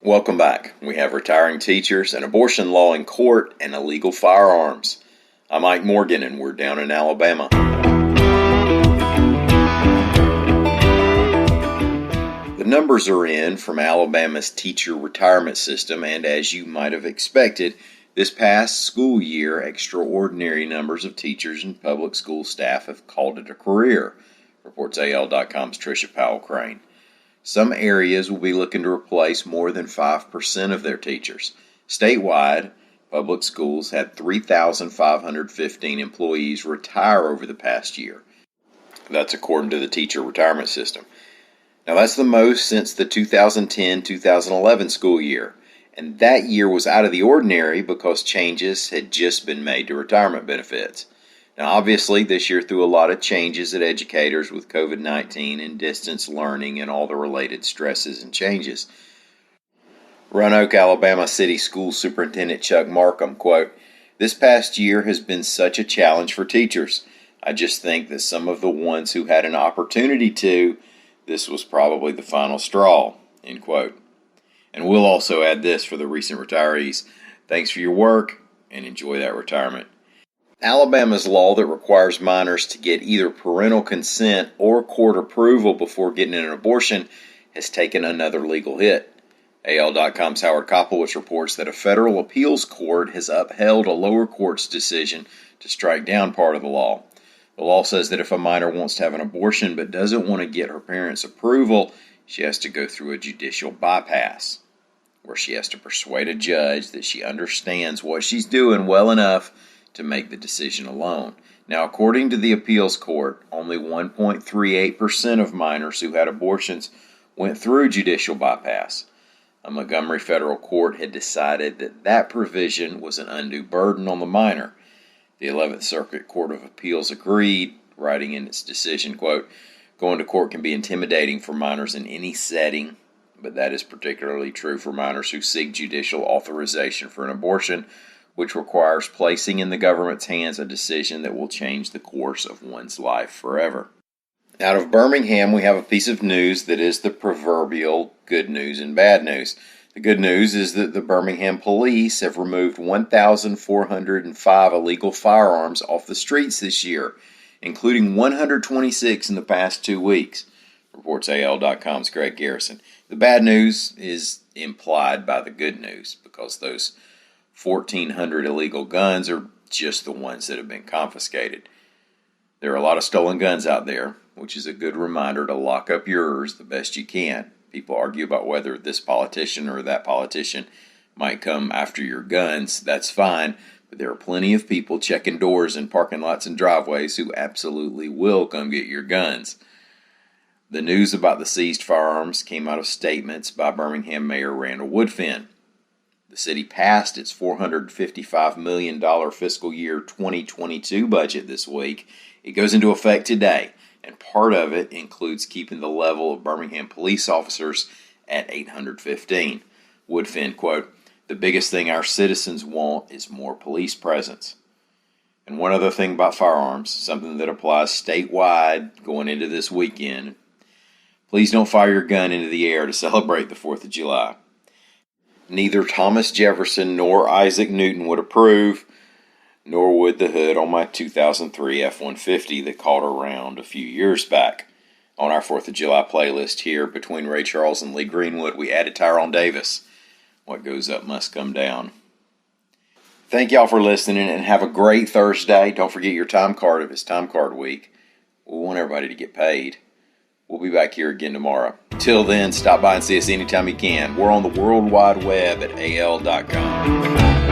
Welcome back. We have retiring teachers, an abortion law in court, and illegal firearms. I'm Mike Morgan, and we're down in Alabama. The numbers are in from Alabama's teacher retirement system, and as you might have expected, this past school year, extraordinary numbers of teachers and public school staff have called it a career, reports AL.com's Tricia Powell-Crane. Some areas will be looking to replace more than 5% of their teachers. Statewide, public schools had 3,515 employees retire over the past year. That's according to the teacher retirement system. Now that's the most since the 2010-2011 school year. And that year was out of the ordinary because changes had just been made to retirement benefits. Now, obviously, this year threw a lot of changes at educators with COVID-19 and distance learning and all the related stresses and changes. Roanoke, Alabama City School Superintendent Chuck Markham, quote, "This past year has been such a challenge for teachers. I just think that some of the ones who had an opportunity to, this was probably the final straw," end quote. And we'll also add this for the recent retirees. Thanks for your work and enjoy that retirement. Alabama's law that requires minors to get either parental consent or court approval before getting an abortion has taken another legal hit. AL.com's Howard Koplowitz reports that a federal appeals court has upheld a lower court's decision to strike down part of the law. The law says that if a minor wants to have an abortion but doesn't want to get her parents' approval, she has to go through a judicial bypass, where she has to persuade a judge that she understands what she's doing well enough to make the decision alone. Now, according to the appeals court, only 1.38% of minors who had abortions went through judicial bypass. A Montgomery federal court had decided that that provision was an undue burden on the minor. The 11th Circuit Court of Appeals agreed, writing in its decision, quote, "Going to court can be intimidating for minors in any setting, but that is particularly true for minors who seek judicial authorization for an abortion, which requires placing in the government's hands a decision that will change the course of one's life forever." Out of Birmingham, we have a piece of news that is the proverbial good news and bad news. The good news is that the Birmingham police have removed 1,405 illegal firearms off the streets this year, including 126 in the past 2 weeks, reports AL.com's Greg Garrison. The bad news is implied by the good news because those 1,400 illegal guns are just the ones that have been confiscated. There are a lot of stolen guns out there, which is a good reminder to lock up yours the best you can. People argue about whether this politician or that politician might come after your guns. That's fine, but there are plenty of people checking doors in parking lots and driveways who absolutely will come get your guns. The news about the seized firearms came out of statements by Birmingham Mayor Randall Woodfin. The city passed its $455 million fiscal year 2022 budget this week. It goes into effect today, and part of it includes keeping the level of Birmingham police officers at 815. Woodfin, quote, "The biggest thing our citizens want is more police presence." And one other thing about firearms, something that applies statewide going into this weekend. Please don't fire your gun into the air to celebrate the 4th of July. Neither Thomas Jefferson nor Isaac Newton would approve, nor would the hood on my 2003 F-150 that caught around a few years back. On our 4th of July playlist here, between Ray Charles and Lee Greenwood, we added Tyrone Davis. What goes up must come down. Thank y'all for listening, and have a great Thursday. Don't forget your time card if it's time card week. We want everybody to get paid. We'll be back here again tomorrow. Till then, stop by and see us anytime you can. We're on the World Wide Web at AL.com.